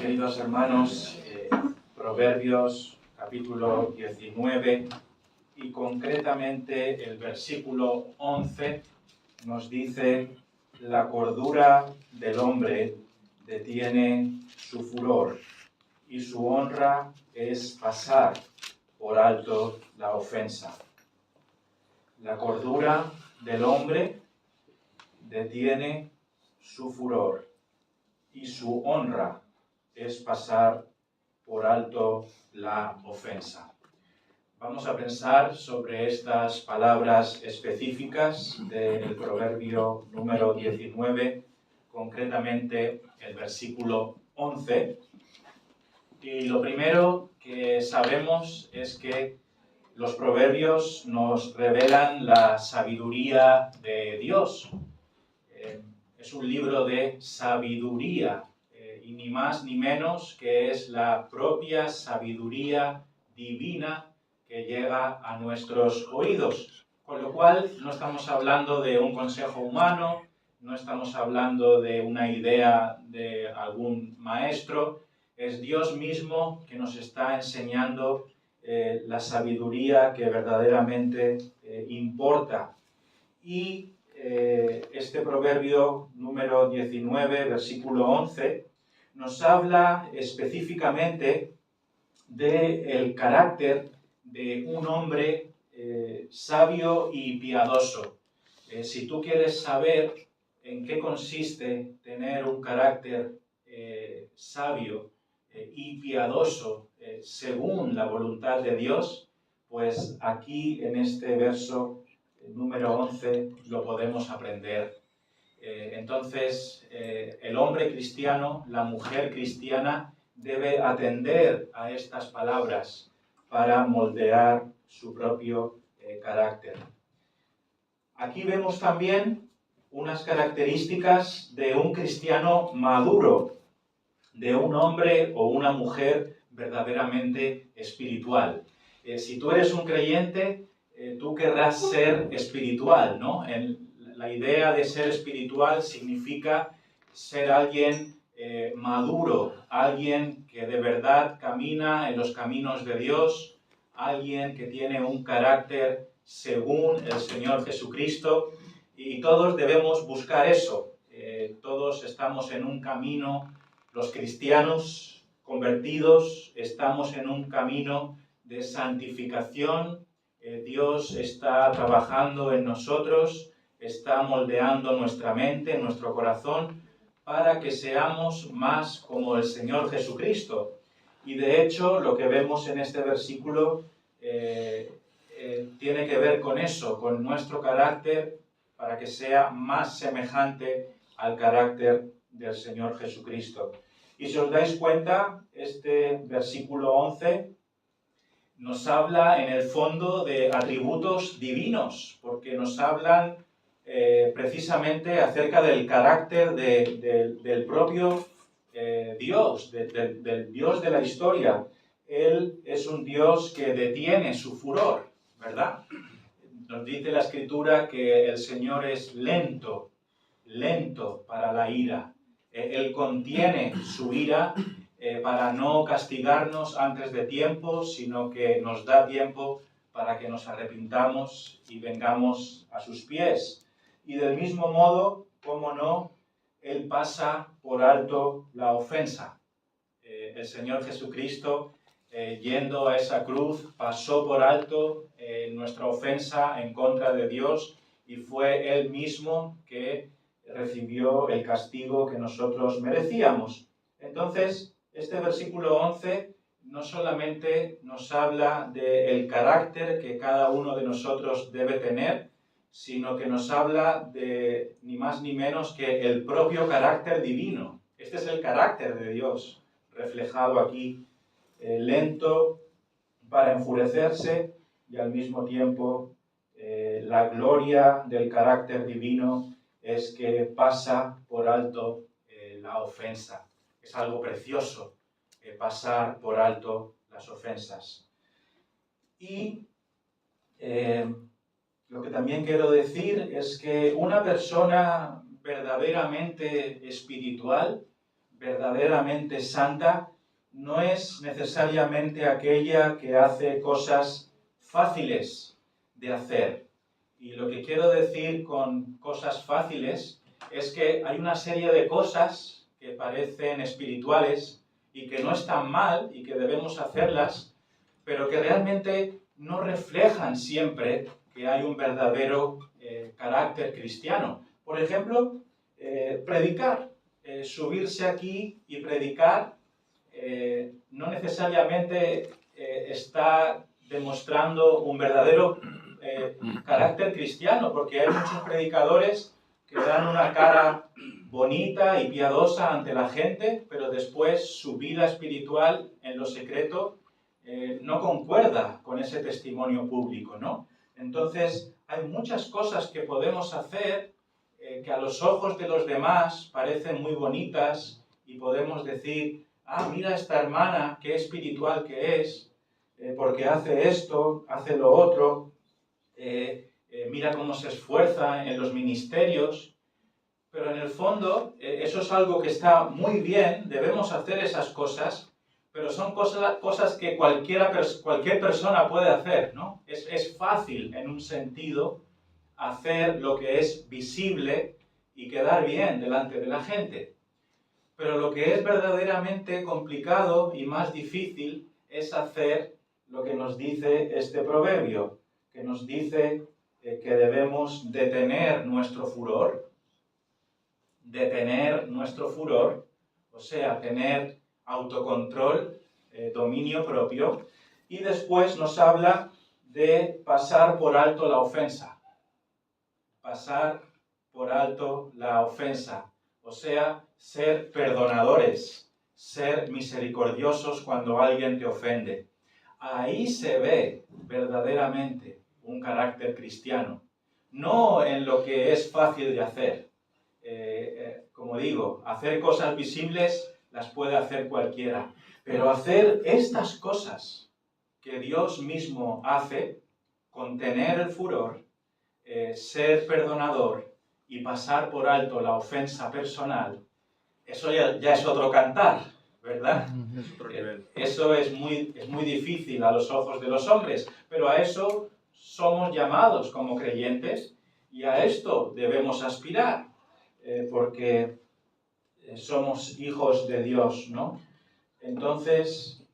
queridos hermanos, Proverbios capítulo 19 y concretamente el versículo 11 nos dice: la cordura del hombre detiene su furor y su honra es pasar por alto la ofensa. La cordura del hombre detiene su furor y su honra es pasar por alto la ofensa. Vamos a pensar sobre estas palabras específicas del proverbio número 19, concretamente el versículo 11. Y lo primero que sabemos es que los proverbios nos revelan la sabiduría de Dios. Es un libro de sabiduría, y ni más ni menos que es la propia sabiduría divina que llega a nuestros oídos. Con lo cual no estamos hablando de un consejo humano, no estamos hablando de una idea de algún maestro, es Dios mismo que nos está enseñando la sabiduría que verdaderamente importa. Y este proverbio número 19, versículo 11, nos habla específicamente del carácter de un hombre sabio y piadoso. Si tú quieres saber en qué consiste tener un carácter sabio y piadoso según la voluntad de Dios, pues aquí en este verso número 11 lo podemos aprender. Entonces, el hombre cristiano, la mujer cristiana, debe atender a estas palabras para moldear su propio carácter. Aquí vemos también unas características de un cristiano maduro, de un hombre o una mujer verdaderamente espiritual. Si tú eres un creyente, tú querrás ser espiritual, ¿no? La idea de ser espiritual significa ser alguien maduro, alguien que de verdad camina en los caminos de Dios, alguien que tiene un carácter según el Señor Jesucristo, y todos debemos buscar eso. Todos estamos en un camino, los cristianos convertidos estamos en un camino de santificación. Dios está trabajando en nosotros, está moldeando nuestra mente, nuestro corazón, para que seamos más como el Señor Jesucristo. Y de hecho, lo que vemos en este versículo tiene que ver con eso, con nuestro carácter, para que sea más semejante al carácter del Señor Jesucristo. Y si os dais cuenta, este versículo 11 nos habla en el fondo de atributos divinos, porque nos hablan precisamente acerca del carácter del propio Dios, del Dios de la historia. Él es un Dios que detiene su furor, ¿verdad? Nos dice la Escritura que el Señor es lento para la ira. Él contiene su ira para no castigarnos antes de tiempo, sino que nos da tiempo para que nos arrepintamos y vengamos a sus pies. Y del mismo modo, cómo no, Él pasa por alto la ofensa. El Señor Jesucristo, yendo a esa cruz, pasó por alto nuestra ofensa en contra de Dios, y fue Él mismo que recibió el castigo que nosotros merecíamos. Entonces, este versículo 11 no solamente nos habla del carácter que cada uno de nosotros debe tener, sino que nos habla de ni más ni menos que el propio carácter divino. Este es el carácter de Dios, reflejado aquí, lento para enfurecerse y al mismo tiempo la gloria del carácter divino es que pasa por alto la ofensa. Es algo precioso pasar por alto las ofensas. Y lo que también quiero decir es que una persona verdaderamente espiritual verdaderamente santa no es necesariamente aquella que hace cosas fáciles de hacer. Y lo que quiero decir con cosas fáciles es que hay una serie de cosas que parecen espirituales y que no están mal y que debemos hacerlas, pero que realmente no reflejan siempre que hay un verdadero carácter cristiano. Por ejemplo, predicar, subirse aquí y predicar no necesariamente está demostrando un verdadero carácter cristiano, porque hay muchos predicadores que dan una cara bonita y piadosa ante la gente, pero después su vida espiritual en lo secreto no concuerda con ese testimonio público, ¿no? Entonces, hay muchas cosas que podemos hacer que a los ojos de los demás parecen muy bonitas y podemos decir, ah, mira esta hermana, qué espiritual que es, porque hace esto, hace lo otro, mira cómo se esfuerza en los ministerios, pero en el fondo eso es algo que está muy bien, debemos hacer esas cosas, pero son cosas que cualquier persona puede hacer, ¿no? Es fácil en un sentido hacer lo que es visible y quedar bien delante de la gente. Pero lo que es verdaderamente complicado y más difícil es hacer lo que nos dice este proverbio, que nos dice que debemos detener nuestro furor, o sea, tener autocontrol, dominio propio, y después nos habla de pasar por alto la ofensa. Pasar por alto la ofensa, o sea, ser perdonadores, ser misericordiosos cuando alguien te ofende. Ahí se ve verdaderamente un carácter cristiano, no en lo que es fácil de hacer. Como digo, hacer cosas visibles las puede hacer cualquiera, pero hacer estas cosas que Dios mismo hace, contener el furor, ser perdonador y pasar por alto la ofensa personal, eso ya es otro cantar, ¿verdad? Es otro nivel. Eso es muy difícil a los ojos de los hombres, pero a eso somos llamados como creyentes y a esto debemos aspirar, porque somos hijos de Dios, ¿no? Entonces,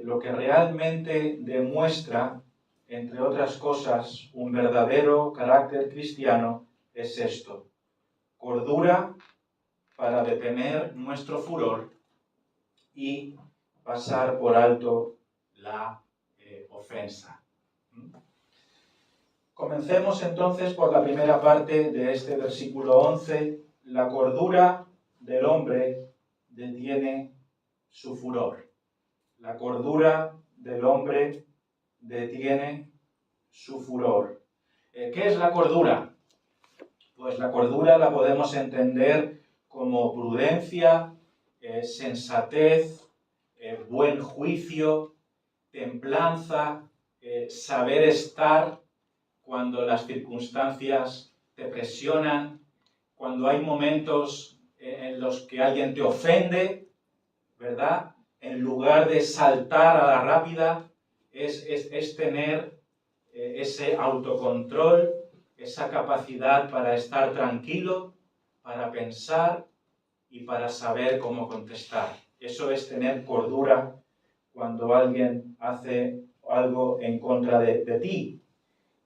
lo que realmente demuestra, entre otras cosas, un verdadero carácter cristiano es esto: cordura para detener nuestro furor y pasar por alto la ofensa. Comencemos entonces por la primera parte de este versículo 11. La cordura del hombre detiene su furor. La cordura del hombre detiene su furor. ¿Qué es la cordura? Pues la cordura la podemos entender como prudencia, sensatez, buen juicio, templanza, saber estar cuando las circunstancias te presionan, cuando hay momentos en los que alguien te ofende, ¿verdad? En lugar de saltar a la rápida, es tener ese autocontrol, esa capacidad para estar tranquilo, para pensar y para saber cómo contestar. Eso es tener cordura cuando alguien hace algo en contra de ti.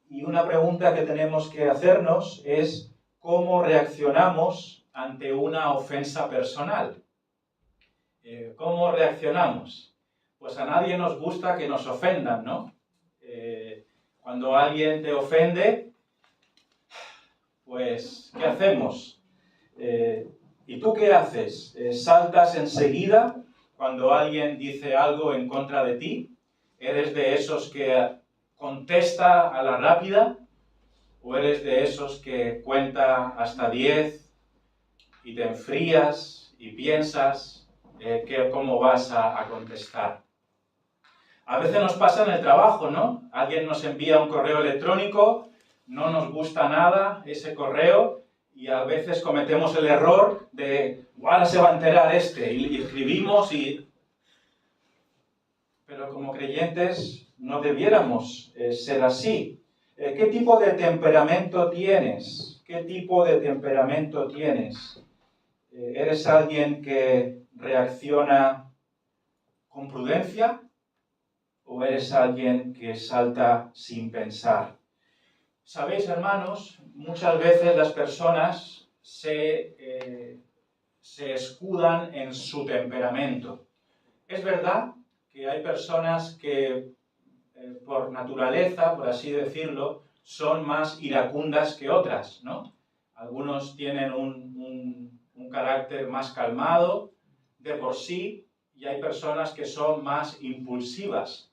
Y una pregunta que tenemos que hacernos es ¿cómo reaccionamos ante una ofensa personal? ¿Cómo reaccionamos? Pues a nadie nos gusta que nos ofendan, ¿no? Cuando alguien te ofende, pues, ¿qué hacemos? ¿Y tú qué haces? ¿Saltas enseguida cuando alguien dice algo en contra de ti? ¿Eres de esos que contesta a la rápida? ¿O eres de esos que cuenta hasta 10 y te enfrías y piensas cómo vas a contestar? A veces nos pasa en el trabajo, ¿no? Alguien nos envía un correo electrónico, no nos gusta nada ese correo Y a veces cometemos el error de, ahora se va a enterar y escribimos Pero como creyentes no debiéramos ser así. ¿Qué tipo de temperamento tienes? ¿Qué tipo de temperamento tienes? ¿Eres alguien que reacciona con prudencia o eres alguien que salta sin pensar? Sabéis, hermanos, muchas veces las personas se escudan en su temperamento. Es verdad que hay personas que por naturaleza, por así decirlo, son más iracundas que otras, ¿no? Algunos tienen un carácter más calmado de por sí y hay personas que son más impulsivas.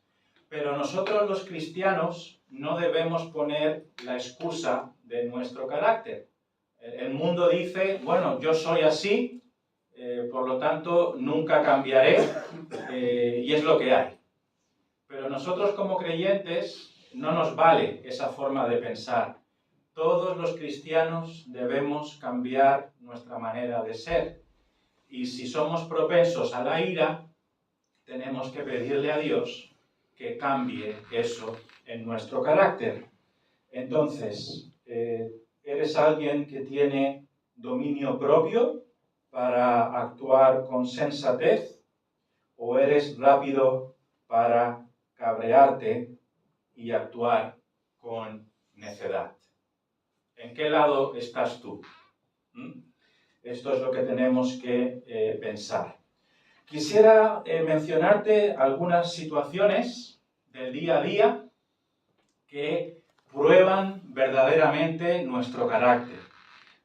Pero nosotros los cristianos no debemos poner la excusa de nuestro carácter. El mundo dice, bueno, yo soy así, por lo tanto nunca cambiaré y es lo que hay. Pero nosotros como creyentes no nos vale esa forma de pensar. Todos los cristianos debemos cambiar nuestra manera de ser. Y si somos propensos a la ira, tenemos que pedirle a Dios que cambie eso en nuestro carácter. Entonces, ¿eres alguien que tiene dominio propio para actuar con sensatez? ¿O eres rápido para cabrearte y actuar con necedad? ¿En qué lado estás tú? Esto es lo que tenemos que pensar. Quisiera mencionarte algunas situaciones del día a día que prueban verdaderamente nuestro carácter.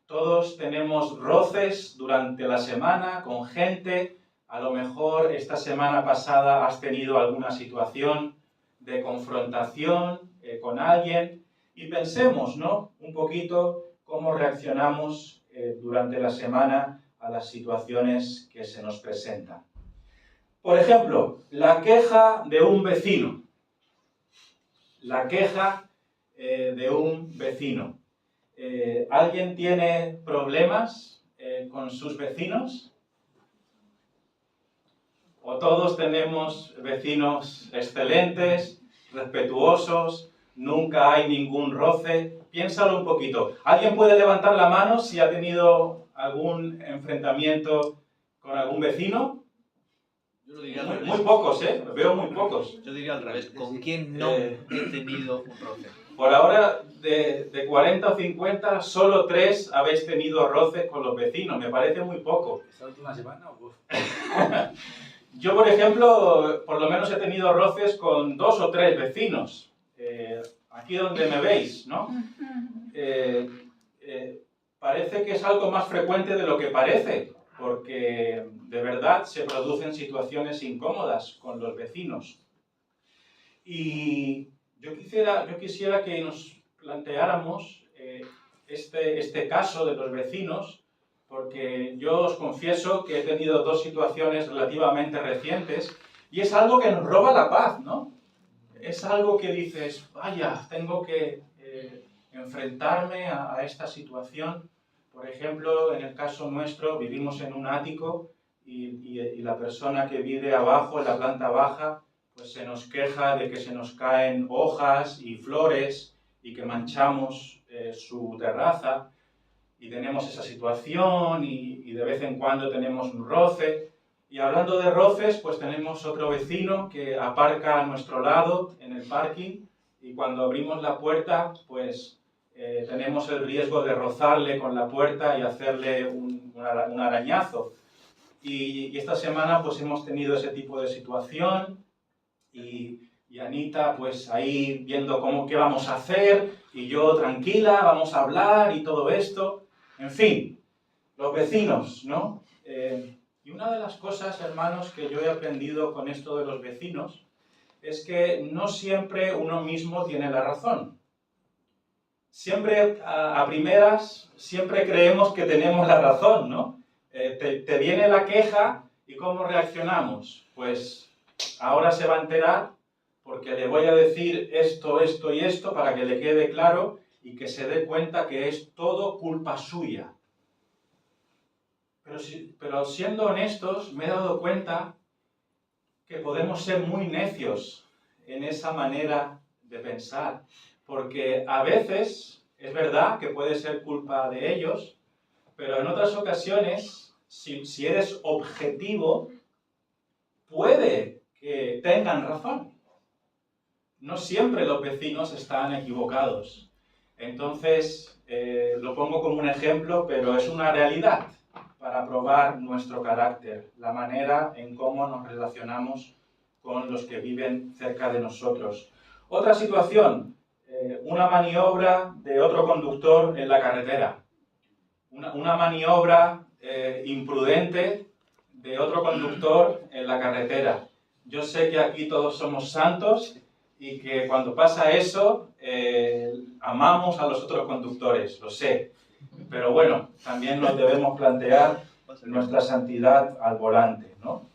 Todos tenemos roces durante la semana con gente. A lo mejor esta semana pasada has tenido alguna situación de confrontación con alguien y pensemos, ¿no?, un poquito cómo reaccionamos durante la semana a las situaciones que se nos presentan. Por ejemplo, la queja de un vecino. La queja de un vecino. ¿Alguien tiene problemas con sus vecinos? ¿O todos tenemos vecinos excelentes, respetuosos, nunca hay ningún roce? Piénsalo un poquito. ¿Alguien puede levantar la mano si ha tenido algún enfrentamiento con algún vecino? Yo lo diría al revés. Muy pocos, veo muy pocos. Yo diría al revés. ¿Con quién no he tenido un roce? Por ahora, de 40 o 50, solo 3 habéis tenido roces con los vecinos. Me parece muy poco. ¿Esta última semana o Yo, por ejemplo, por lo menos he tenido roces con 2 o 3 vecinos. Aquí donde me veis, ¿no? Parece que es algo más frecuente de lo que parece, porque de verdad se producen situaciones incómodas con los vecinos. Y yo quisiera que nos planteáramos este caso de los vecinos, porque yo os confieso que he tenido 2 situaciones relativamente recientes y es algo que nos roba la paz, ¿no? Es algo que dices, vaya, tengo que enfrentarme a esta situación. Por ejemplo, en el caso nuestro, vivimos en un ático y la persona que vive abajo, en la planta baja, pues se nos queja de que se nos caen hojas y flores y que manchamos su terraza y tenemos esa situación y de vez en cuando tenemos un roce. Y hablando de roces, pues tenemos otro vecino que aparca a nuestro lado en el parking y cuando abrimos la puerta, pues tenemos el riesgo de rozarle con la puerta y hacerle un arañazo. Y esta semana pues hemos tenido ese tipo de situación y Anita pues ahí viendo qué vamos a hacer y yo tranquila, vamos a hablar y todo esto. En fin, los vecinos, ¿no? Y una de las cosas, hermanos, que yo he aprendido con esto de los vecinos es que no siempre uno mismo tiene la razón. Siempre, a primeras, siempre creemos que tenemos la razón, ¿no? Te viene la queja y ¿cómo reaccionamos? Pues ahora se va a enterar porque le voy a decir esto, esto y esto para que le quede claro y que se dé cuenta que es todo culpa suya. Pero siendo honestos, me he dado cuenta que podemos ser muy necios en esa manera de pensar, porque a veces es verdad que puede ser culpa de ellos, pero en otras ocasiones, si eres objetivo, puede que tengan razón. No siempre los vecinos están equivocados. Entonces, lo pongo como un ejemplo, pero es una realidad para probar nuestro carácter, la manera en cómo nos relacionamos con los que viven cerca de nosotros. Otra situación, una maniobra de otro conductor en la carretera. Una maniobra imprudente de otro conductor en la carretera. Yo sé que aquí todos somos santos y que cuando pasa eso, amamos a los otros conductores, lo sé. Pero bueno, también nos debemos plantear nuestra santidad al volante, ¿no?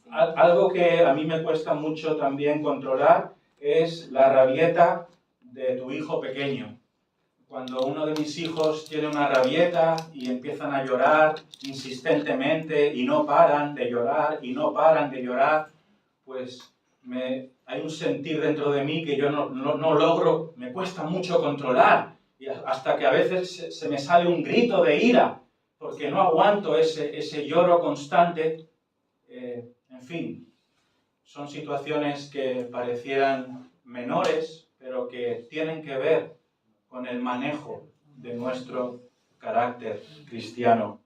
Algo que a mí me cuesta mucho también controlar es la rabieta de tu hijo pequeño. Cuando uno de mis hijos tiene una rabieta y empiezan a llorar insistentemente y no paran de llorar y no paran de llorar, pues hay un sentir dentro de mí que yo no logro, me cuesta mucho controlar, y hasta que a veces se me sale un grito de ira, porque no aguanto ese lloro constante. En fin, son situaciones que parecieran menores, pero que tienen que ver con el manejo de nuestro carácter cristiano.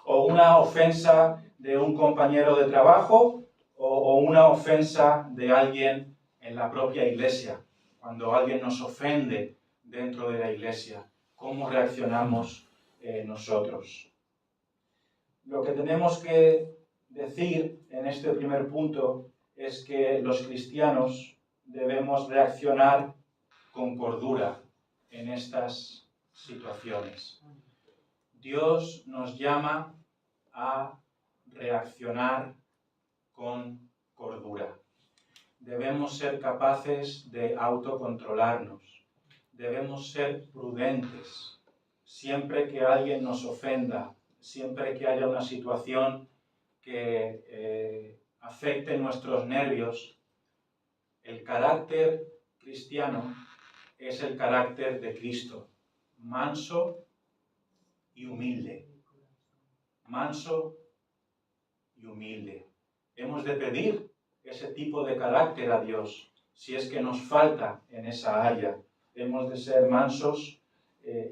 O una ofensa de un compañero de trabajo, o una ofensa de alguien en la propia iglesia. Cuando alguien nos ofende dentro de la iglesia, ¿cómo reaccionamos nosotros? Lo que tenemos que decir en este primer punto es que los cristianos debemos reaccionar con cordura en estas situaciones. Dios nos llama a reaccionar con cordura. Debemos ser capaces de autocontrolarnos. Debemos ser prudentes. Siempre que alguien nos ofenda, siempre que haya una situación que afecte nuestros nervios, el carácter cristiano es el carácter de Cristo, manso y humilde. Manso y humilde. Hemos de pedir ese tipo de carácter a Dios, si es que nos falta en esa área. Hemos de ser mansos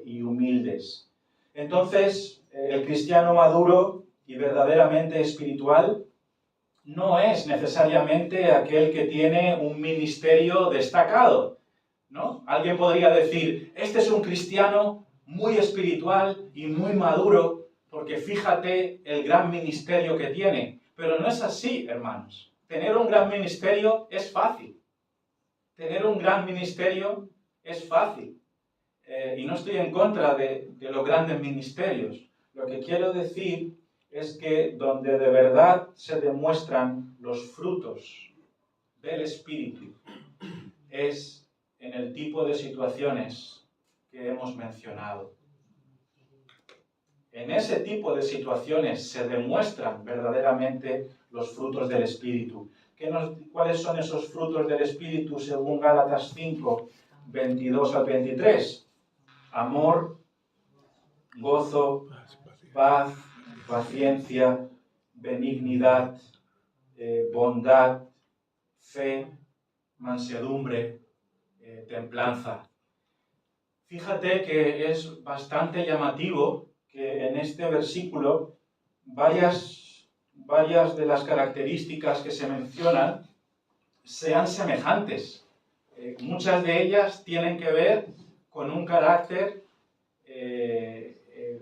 y humildes. Entonces, el cristiano maduro y verdaderamente espiritual no es necesariamente aquel que tiene un ministerio destacado, ¿no? Alguien podría decir, este es un cristiano muy espiritual y muy maduro, porque fíjate el gran ministerio que tiene. Pero no es así, hermanos. Tener un gran ministerio es fácil. Tener un gran ministerio es fácil. Y no estoy en contra de los grandes ministerios. Lo que quiero decir es que donde de verdad se demuestran los frutos del Espíritu es en el tipo de situaciones que hemos mencionado. En ese tipo de situaciones se demuestran verdaderamente los frutos del Espíritu. ¿Cuáles son esos frutos del Espíritu según Gálatas 5, 22 al 23? Amor, gozo, paz, paciencia, benignidad, bondad, fe, mansedumbre, templanza. Fíjate que es bastante llamativo que en este versículo varias de las características que se mencionan sean semejantes. Muchas de ellas tienen que ver con un carácter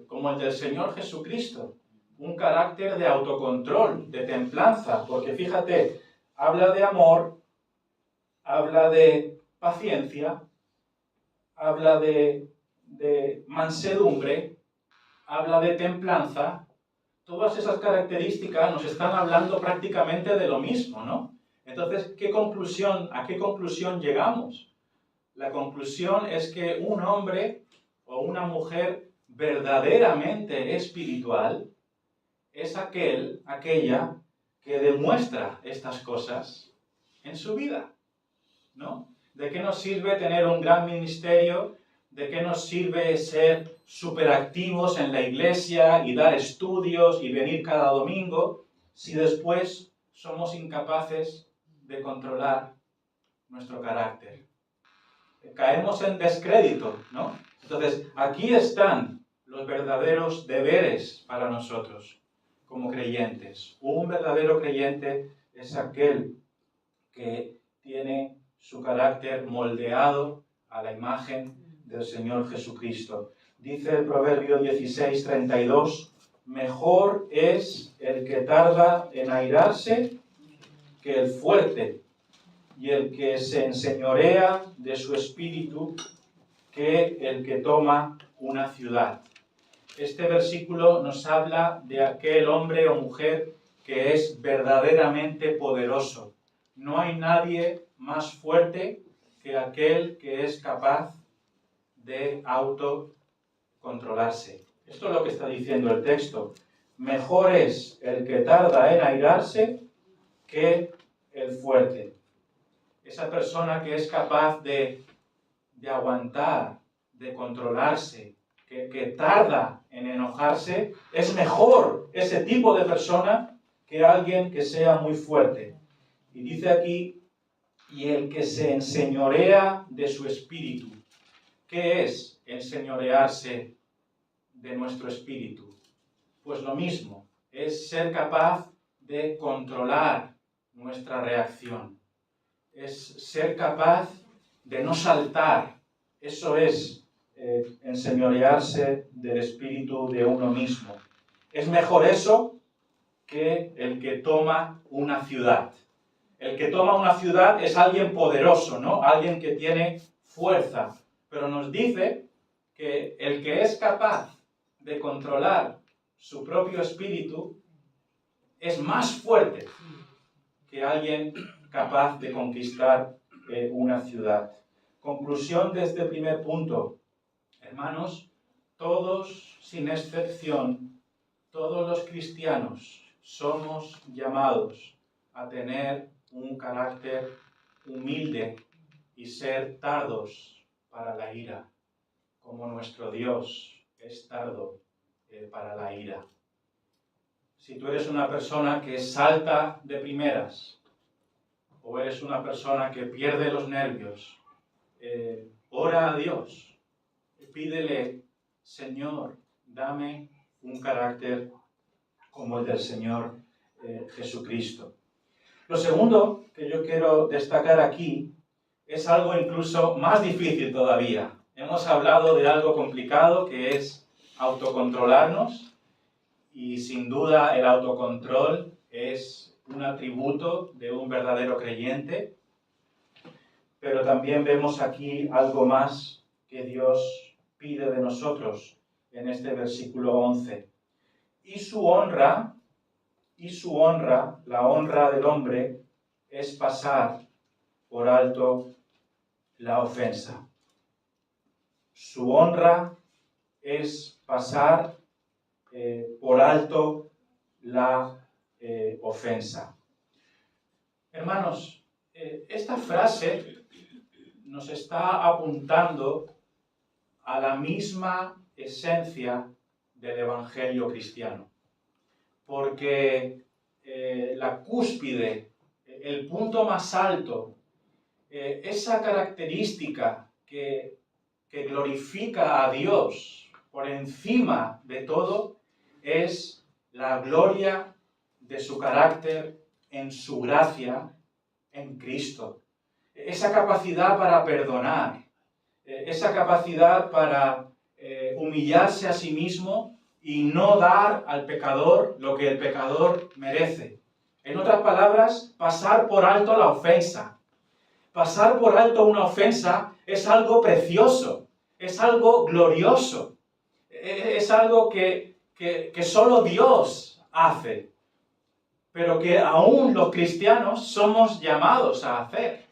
como el del Señor Jesucristo, un carácter de autocontrol, de templanza, porque fíjate, habla de amor, habla de paciencia, habla de mansedumbre, habla de templanza. Todas esas características nos están hablando prácticamente de lo mismo, ¿no? Entonces, ¿a qué conclusión llegamos? La conclusión es que un hombre o una mujer verdaderamente espiritual es aquella que demuestra estas cosas en su vida, ¿no? ¿De qué nos sirve tener un gran ministerio? ¿De qué nos sirve ser superactivos en la iglesia y dar estudios y venir cada domingo si después somos incapaces de controlar nuestro carácter? Caemos en descrédito, ¿no? Entonces, aquí están los verdaderos deberes para nosotros como creyentes. Un verdadero creyente es aquel que tiene su carácter moldeado a la imagen del Señor Jesucristo. Dice el Proverbio 16:32, mejor es el que tarda en airarse que el fuerte, y el que se enseñorea de su espíritu que el que toma una ciudad. Este versículo nos habla de aquel hombre o mujer que es verdaderamente poderoso. No hay nadie más fuerte que aquel que es capaz de autocontrolarse. Esto es lo que está diciendo el texto. Mejor es el que tarda en airarse que el fuerte. Esa persona que es capaz de aguantar, de controlarse, que tarda en enojarse, es mejor ese tipo de persona que alguien que sea muy fuerte. Y dice aquí, y el que se enseñorea de su espíritu. ¿Qué es enseñorearse de nuestro espíritu? Pues lo mismo, es ser capaz de controlar nuestra reacción. Es ser capaz de no saltar. Eso es enseñorearse del espíritu de uno mismo. Es mejor eso que el que toma una ciudad. El que toma una ciudad es alguien poderoso, ¿no? Alguien que tiene fuerza. Pero nos dice que el que es capaz de controlar su propio espíritu es más fuerte que alguien capaz de conquistar una ciudad. Conclusión de este primer punto. Hermanos, todos, sin excepción, todos los cristianos somos llamados a tener un carácter humilde y ser tardos para la ira, como nuestro Dios es tardo para la ira. Si tú eres una persona que salta de primeras, o eres una persona que pierde los nervios, ora a Dios, pídele, Señor, dame un carácter como el del Señor Jesucristo. Lo segundo que yo quiero destacar aquí es algo incluso más difícil todavía. Hemos hablado de algo complicado que es autocontrolarnos, y sin duda el autocontrol es un atributo de un verdadero creyente, pero también vemos aquí algo más que Dios pide de nosotros en este versículo 11. Y su honra, la honra del hombre, es pasar por alto la ofensa. Su honra es pasar por alto la ofensa. Hermanos, esta frase nos está apuntando a la misma esencia del Evangelio cristiano. Porque la cúspide, el punto más alto, esa característica que glorifica a Dios por encima de todo, es la gloria de su carácter en su gracia en Cristo. Esa capacidad para perdonar, esa capacidad para humillarse a sí mismo y no dar al pecador lo que el pecador merece. En otras palabras, pasar por alto la ofensa. Pasar por alto una ofensa es algo precioso, es algo glorioso, es algo que solo Dios hace, pero que aún los cristianos somos llamados a hacer.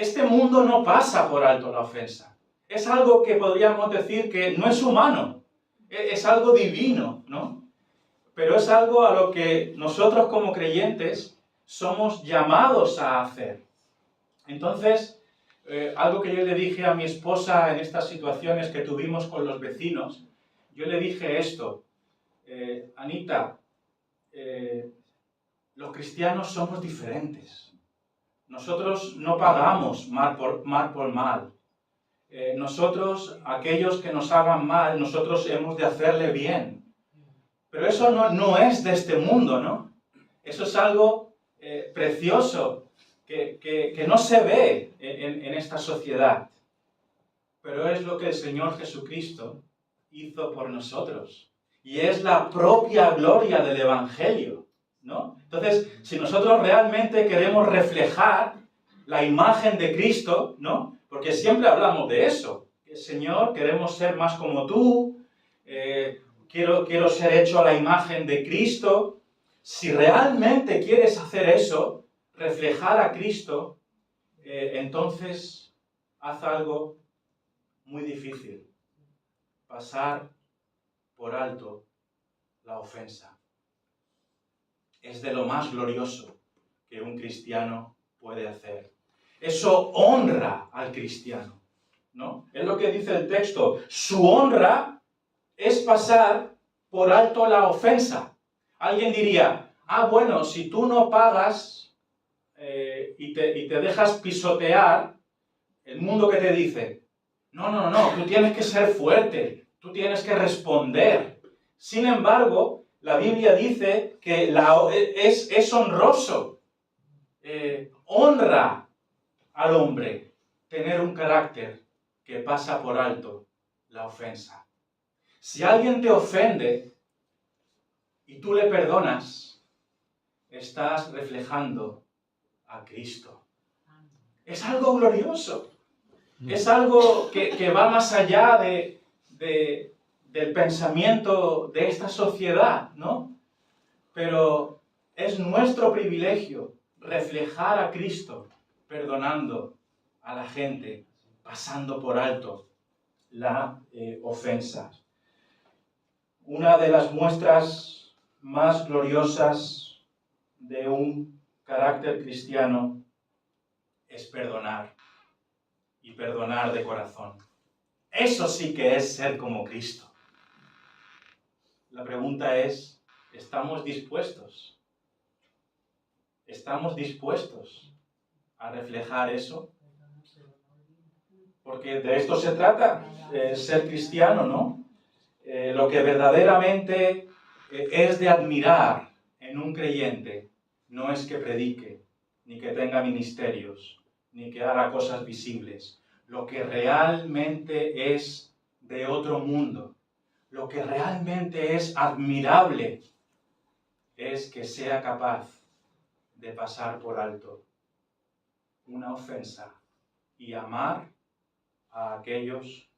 este mundo no pasa por alto la ofensa. Es algo que podríamos decir que no es humano, es algo divino, ¿no? Pero es algo a lo que nosotros como creyentes somos llamados a hacer. Entonces, algo que yo le dije a mi esposa en estas situaciones que tuvimos con los vecinos, yo le dije esto: Anita, los cristianos somos diferentes. Nosotros no pagamos mal por mal. Nosotros, aquellos que nos hagan mal, nosotros hemos de hacerle bien. Pero eso no es de este mundo, ¿no? Eso es algo precioso que no se ve en esta sociedad. Pero es lo que el Señor Jesucristo hizo por nosotros. Y es la propia gloria del Evangelio, ¿no? Entonces, si nosotros realmente queremos reflejar la imagen de Cristo, ¿no? Porque siempre hablamos de eso. Señor, queremos ser más como tú, quiero ser hecho a la imagen de Cristo. Si realmente quieres hacer eso, reflejar a Cristo, entonces haz algo muy difícil: pasar por alto la ofensa. Es de lo más glorioso que un cristiano puede hacer. Eso honra al cristiano, ¿no? Es lo que dice el texto. Su honra es pasar por alto la ofensa. Alguien diría: bueno, si tú no pagas y te dejas pisotear, el mundo que te dice: no, tú tienes que ser fuerte, tú tienes que responder. Sin embargo, la Biblia dice que es honroso, honra al hombre tener un carácter que pasa por alto la ofensa. Si alguien te ofende y tú le perdonas, estás reflejando a Cristo. Es algo glorioso. Es algo que va más allá del pensamiento de esta sociedad, ¿no? Pero es nuestro privilegio reflejar a Cristo perdonando a la gente, pasando por alto la ofensa. Una de las muestras más gloriosas de un carácter cristiano es perdonar, y perdonar de corazón. Eso sí que es ser como Cristo. La pregunta es: ¿estamos dispuestos? ¿Estamos dispuestos a reflejar eso? Porque de esto se trata, ser cristiano, ¿no? Lo que verdaderamente es de admirar en un creyente no es que predique, ni que tenga ministerios, ni que haga cosas visibles. Lo que realmente es de otro mundo, lo que realmente es admirable, es que sea capaz de pasar por alto una ofensa y amar a aquellos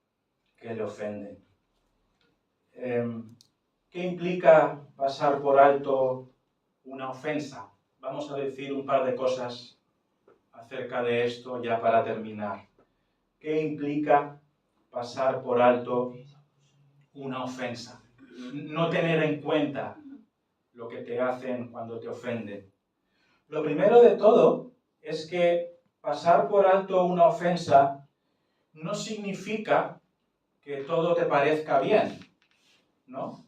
que le ofenden. ¿Qué implica pasar por alto una ofensa? Vamos a decir un par de cosas acerca de esto ya para terminar. ¿Qué implica pasar por alto una ofensa? No tener en cuenta lo que te hacen cuando te ofenden. Lo primero de todo es que pasar por alto una ofensa no significa que todo te parezca bien, ¿no?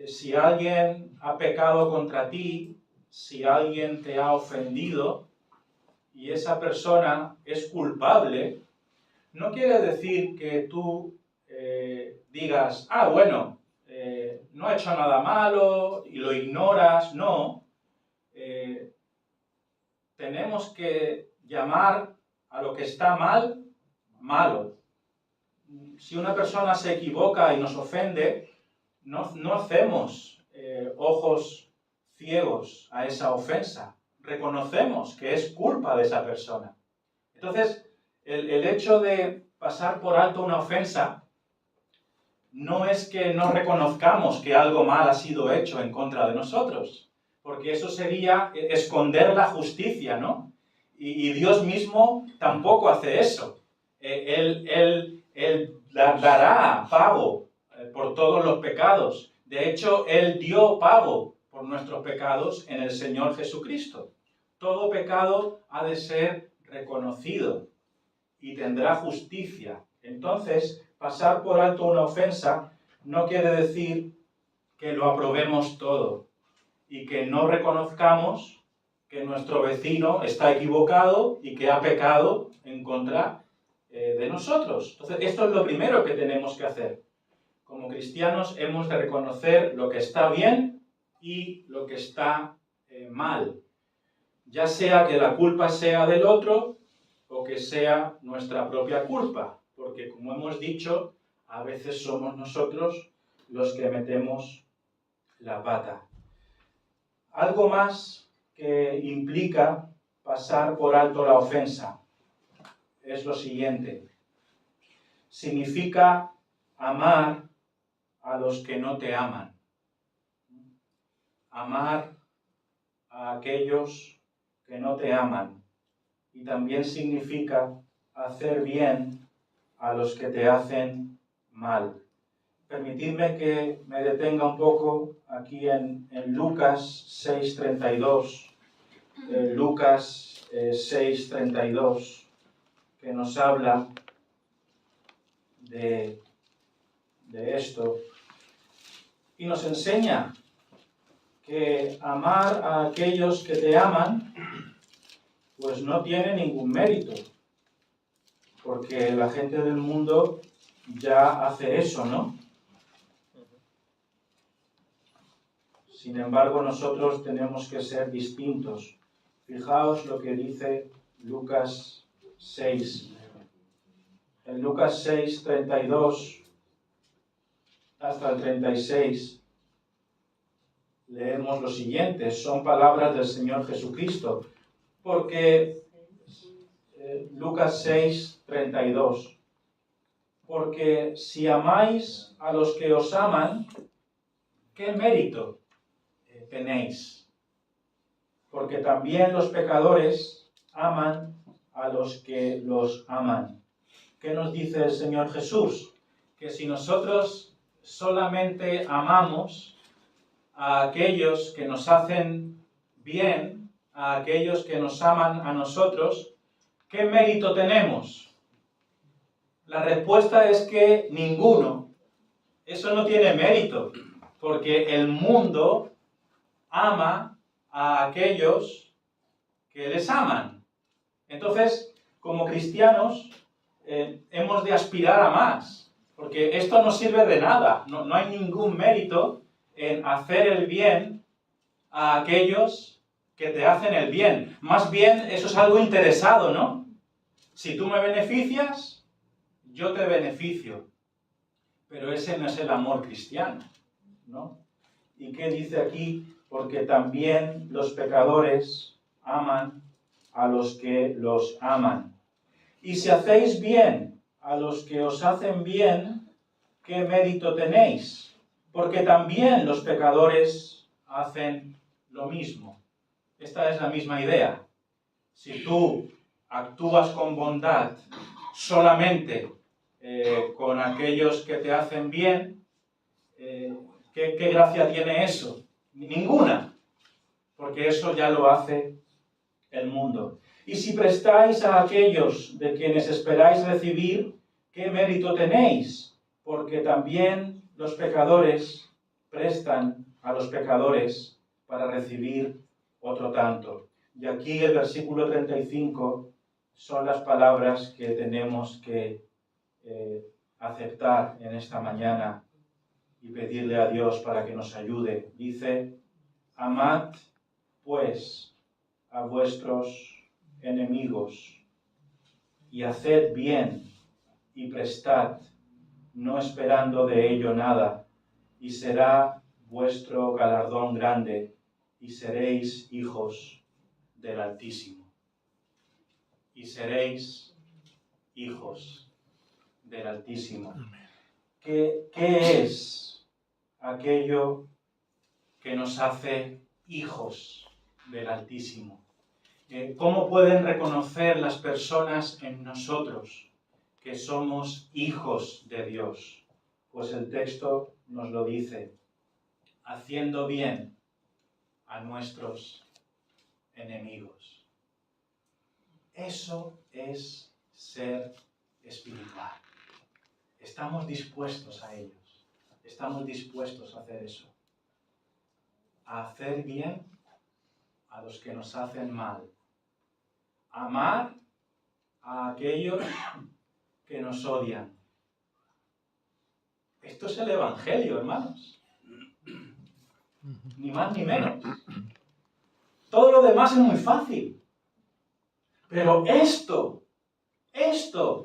Si alguien ha pecado contra ti, si alguien te ha ofendido y esa persona es culpable, no quiere decir que tú digas: bueno, no ha hecho nada malo y lo ignoras. No. Tenemos que llamar a lo que está mal, malo. Si una persona se equivoca y nos ofende, no hacemos ojos ciegos a esa ofensa. Reconocemos que es culpa de esa persona. Entonces, el hecho de pasar por alto una ofensa no es que no reconozcamos que algo mal ha sido hecho en contra de nosotros, porque eso sería esconder la justicia, ¿no? Y Dios mismo tampoco hace eso. Él dará pago por todos los pecados. De hecho, Él dio pago por nuestros pecados en el Señor Jesucristo. Todo pecado ha de ser reconocido y tendrá justicia. Entonces, pasar por alto una ofensa no quiere decir que lo aprobemos todo y que no reconozcamos que nuestro vecino está equivocado y que ha pecado en contra de nosotros. Entonces, esto es lo primero que tenemos que hacer. Como cristianos hemos de reconocer lo que está bien y lo que está mal. Ya sea que la culpa sea del otro o que sea nuestra propia culpa. Porque, como hemos dicho, a veces somos nosotros los que metemos la pata. Algo más que implica pasar por alto la ofensa es lo siguiente. Significa amar a los que no te aman. Amar a aquellos que no te aman. Y también significa hacer bien a los que te hacen mal. Permitidme que me detenga un poco aquí en Lucas 6:32. Lucas 6:32, que nos habla de esto. Y nos enseña que amar a aquellos que te aman, pues no tiene ningún mérito. Porque la gente del mundo ya hace eso, ¿no? Sin embargo, nosotros tenemos que ser distintos. Fijaos lo que dice Lucas 6. En Lucas 6, 32 hasta el 36, leemos lo siguiente. Son palabras del Señor Jesucristo. Porque, Lucas 6, 32. Porque si amáis a los que os aman, ¿qué mérito tenéis? Porque también los pecadores aman a los que los aman. ¿Qué nos dice el Señor Jesús? Que si nosotros solamente amamos a aquellos que nos hacen bien, a aquellos que nos aman a nosotros, ¿qué mérito tenemos? La respuesta es que ninguno. Eso no tiene mérito, porque el mundo ama a aquellos que les aman. Entonces, como cristianos, hemos de aspirar a más, porque esto no sirve de nada. No hay ningún mérito en hacer el bien a aquellos que te hacen el bien. Más bien, eso es algo interesado, ¿no? Si tú me beneficias, yo te beneficio. Pero ese no es el amor cristiano, ¿no? ¿Y qué dice aquí? Porque también los pecadores aman a los que los aman. Y si hacéis bien a los que os hacen bien, ¿qué mérito tenéis? Porque también los pecadores hacen lo mismo. Esta es la misma idea. Si tú actúas con bondad solamente con aquellos que te hacen bien, ¿qué gracia tiene eso? Ninguna, porque eso ya lo hace el mundo. Y si prestáis a aquellos de quienes esperáis recibir, ¿qué mérito tenéis? Porque también los pecadores prestan a los pecadores para recibir otro tanto. Y aquí el versículo 35 son las palabras que tenemos que aceptar en esta mañana y pedirle a Dios para que nos ayude. Dice, amad pues a vuestros enemigos y haced bien y prestad, no esperando de ello nada, y será vuestro galardón grande y seréis hijos del Altísimo. Y seréis hijos del Altísimo. ¿Qué es aquello que nos hace hijos del Altísimo? ¿Cómo pueden reconocer las personas en nosotros que somos hijos de Dios? Pues el texto nos lo dice, haciendo bien a nuestros enemigos. Eso es ser espiritual. Estamos dispuestos a ellos. Estamos dispuestos a hacer eso. A hacer bien a los que nos hacen mal. Amar a aquellos que nos odian. Esto es el Evangelio, hermanos. Ni más ni menos. Todo lo demás es muy fácil. Pero esto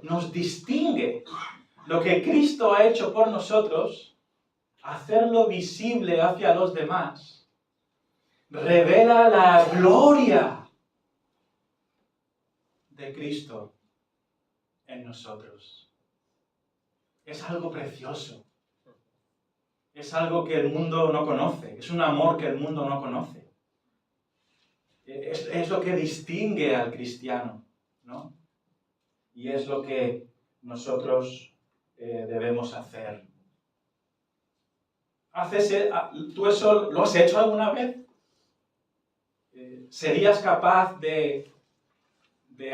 nos distingue. Lo que Cristo ha hecho por nosotros, hacerlo visible hacia los demás, revela la gloria de Cristo en nosotros. Es algo precioso. Es algo que el mundo no conoce. Es un amor que el mundo no conoce. Es lo que distingue al cristiano, ¿no? Y es lo que nosotros debemos hacer. ¿Tú eso lo has hecho alguna vez? ¿Serías capaz de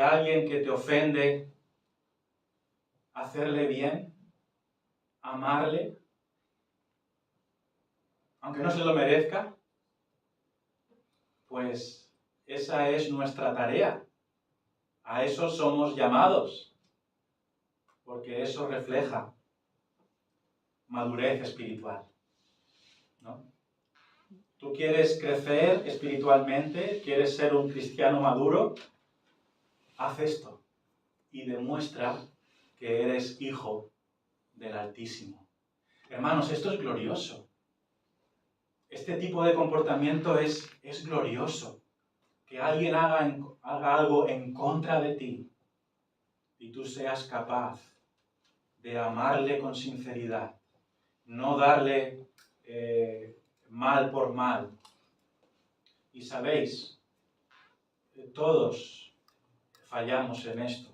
alguien que te ofende, hacerle bien, amarle, aunque no se lo merezca? Pues esa es nuestra tarea. A eso somos llamados, porque eso refleja madurez espiritual, ¿no? ¿Tú quieres crecer espiritualmente? ¿Quieres ser un cristiano maduro? Haz esto y demuestra que eres hijo del Altísimo. Hermanos, esto es glorioso. Este tipo de comportamiento es glorioso. Que alguien haga algo en contra de ti y tú seas capaz de amarle con sinceridad, no darle mal por mal. Y sabéis, todos fallamos en esto.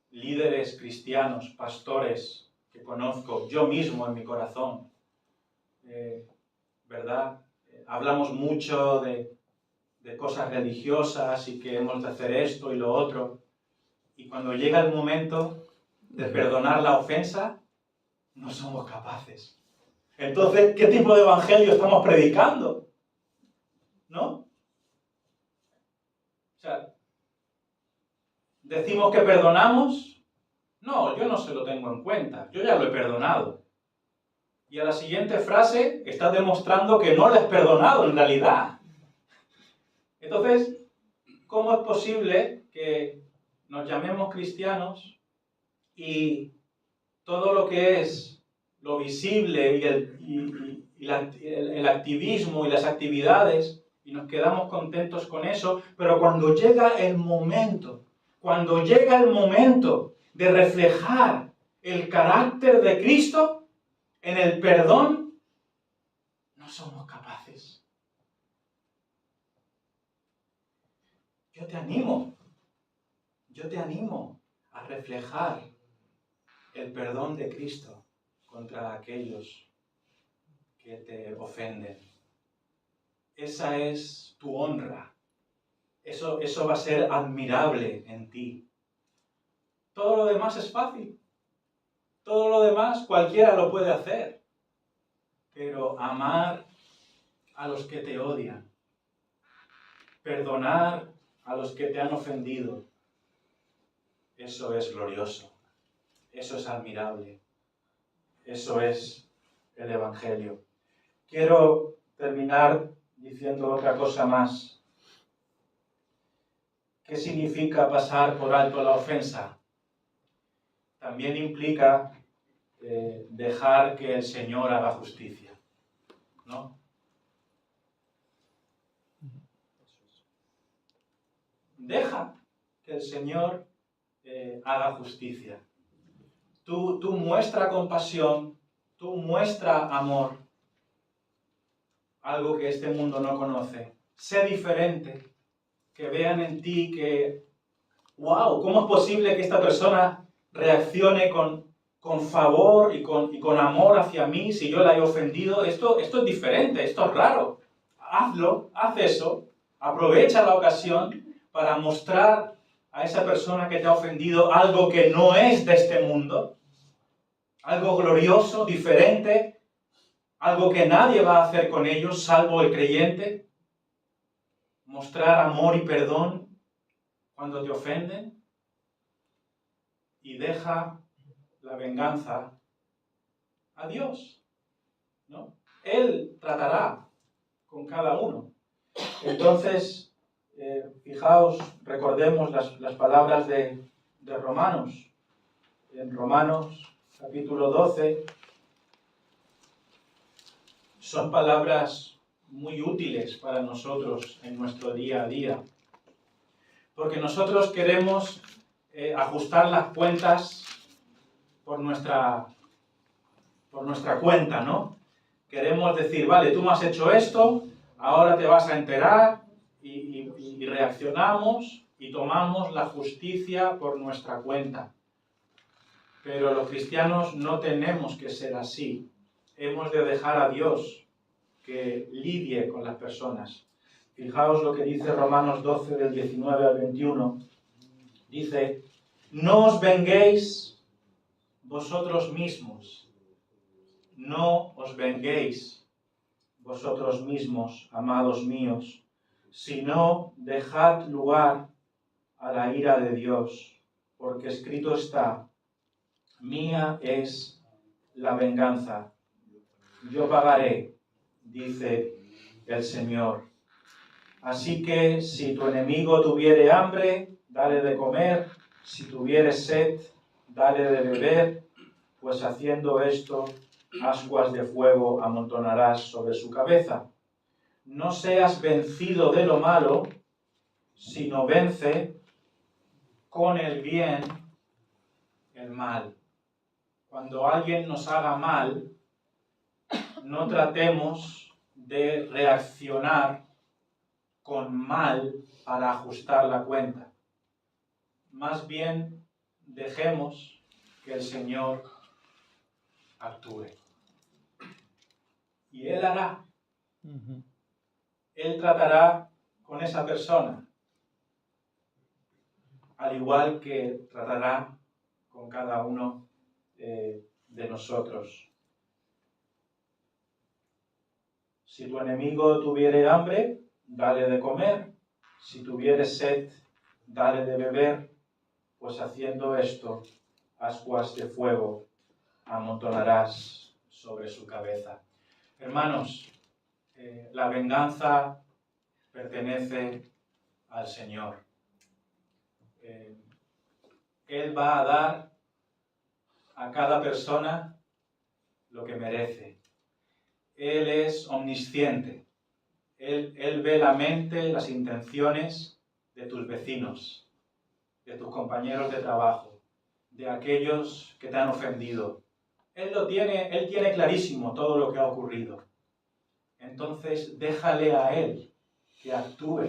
Líderes cristianos, pastores que conozco, yo mismo en mi corazón, ¿verdad? Hablamos mucho de cosas religiosas y que hemos de hacer esto y lo otro. Y cuando llega el momento de perdonar la ofensa, no somos capaces. Entonces, ¿qué tipo de evangelio estamos predicando? ¿No? O sea, ¿decimos que perdonamos? No, yo no se lo tengo en cuenta. Yo ya lo he perdonado. Y a la siguiente frase estás demostrando que no lo has perdonado en realidad. Entonces, ¿cómo es posible que nos llamemos cristianos y todo lo que es lo visible y el activismo y las actividades, y nos quedamos contentos con eso, pero cuando llega el momento de reflejar el carácter de Cristo en el perdón, no somos capaces? Yo te animo a reflejar el perdón de Cristo contra aquellos que te ofenden. Esa es tu honra. Eso va a ser admirable en ti. Todo lo demás es fácil. Todo lo demás cualquiera lo puede hacer. Pero amar a los que te odian, perdonar a los que te han ofendido, eso es glorioso. Eso es admirable. Eso es el Evangelio. Quiero terminar diciendo otra cosa más. ¿Qué significa pasar por alto la ofensa? También implica dejar que el Señor haga justicia, ¿no? Deja que el Señor haga justicia. Tú muestra compasión, tú muestra amor, algo que este mundo no conoce. Sé diferente, que vean en ti que, wow, ¿cómo es posible que esta persona reaccione con favor y con amor hacia mí si yo la he ofendido? Esto es diferente, esto es raro. Hazlo, haz eso, aprovecha la ocasión para mostrar a esa persona que te ha ofendido algo que no es de este mundo, algo glorioso, diferente, algo que nadie va a hacer con ellos salvo el creyente. Mostrar amor y perdón cuando te ofenden, y deja la venganza a Dios, ¿no? Él tratará con cada uno. Entonces, fijaos, recordemos las palabras de Romanos. En Romanos capítulo 12 son palabras muy útiles para nosotros en nuestro día a día, porque nosotros queremos ajustar las cuentas por nuestra cuenta, ¿no? Queremos decir, vale, tú me has hecho esto, ahora te vas a enterar, y reaccionamos y tomamos la justicia por nuestra cuenta. Pero los cristianos no tenemos que ser así. Hemos de dejar a Dios que lidie con las personas. Fijaos lo que dice Romanos 12, del 19 al 21. Dice, no os venguéis vosotros mismos. No os venguéis vosotros mismos, amados míos, sino dejad lugar a la ira de Dios, porque escrito está, mía es la venganza, yo pagaré, dice el Señor. Así que si tu enemigo tuviere hambre, dale de comer, si tuviere sed, dale de beber, pues haciendo esto, ascuas de fuego amontonarás sobre su cabeza. No seas vencido de lo malo, sino vence con el bien el mal. Cuando alguien nos haga mal, no tratemos de reaccionar con mal para ajustar la cuenta. Más bien, dejemos que el Señor actúe. Y Él hará. Él tratará con esa persona, al igual que tratará con cada uno de nosotros. Si tu enemigo tuviere hambre, dale de comer. Si tuviere sed, dale de beber, pues haciendo esto, ascuas de fuego amontonarás sobre su cabeza. Hermanos, la venganza pertenece al Señor. Él va a dar a cada persona lo que merece. Él es omnisciente. Él ve la mente, las intenciones de tus vecinos, de tus compañeros de trabajo, de aquellos que te han ofendido. Él tiene clarísimo todo lo que ha ocurrido. Entonces, déjale a Él que actúe.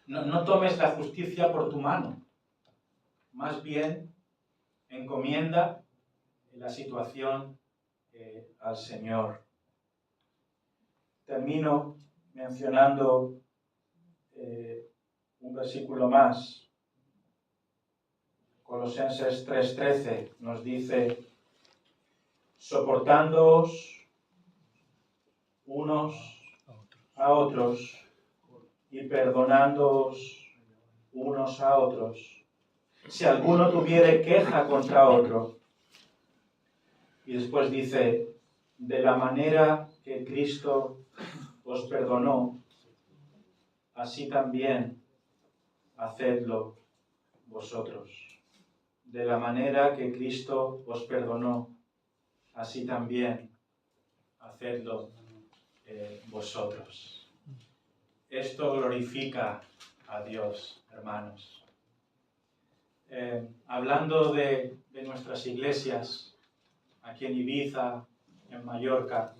No tomes la justicia por tu mano. Más bien, encomienda la situación al Señor. Termino mencionando un versículo más. Colosenses 3:13 nos dice, soportándoos unos a otros y perdonándoos unos a otros, si alguno tuviere queja contra otro. Y después dice, de la manera que Cristo os perdonó, así también hacedlo vosotros. De la manera que Cristo os perdonó, así también hacedlo vosotros. Esto glorifica a Dios, hermanos. Hablando de nuestras iglesias, aquí en Ibiza, en Mallorca,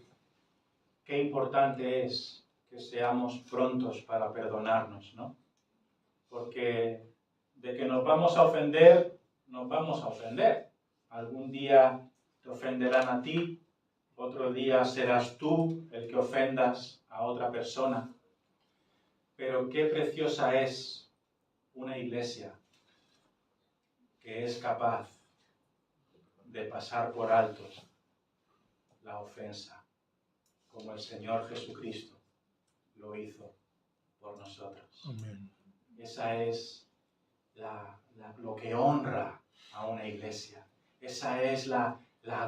qué importante es que seamos prontos para perdonarnos, ¿no? porque de que nos vamos a ofender, nos vamos a ofender. Algún día te ofenderán a ti, otro día serás tú el que ofendas a otra persona. Pero qué preciosa es una iglesia que es capaz de pasar por alto la ofensa, como el Señor Jesucristo lo hizo por nosotros. Amén. Esa es lo que honra a una iglesia. Esa es la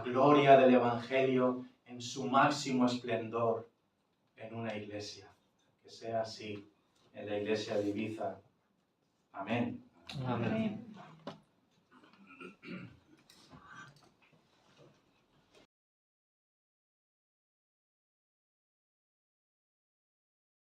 gloria del Evangelio en su máximo esplendor en una iglesia. Que sea así en la iglesia de Ibiza. Amén. Amén.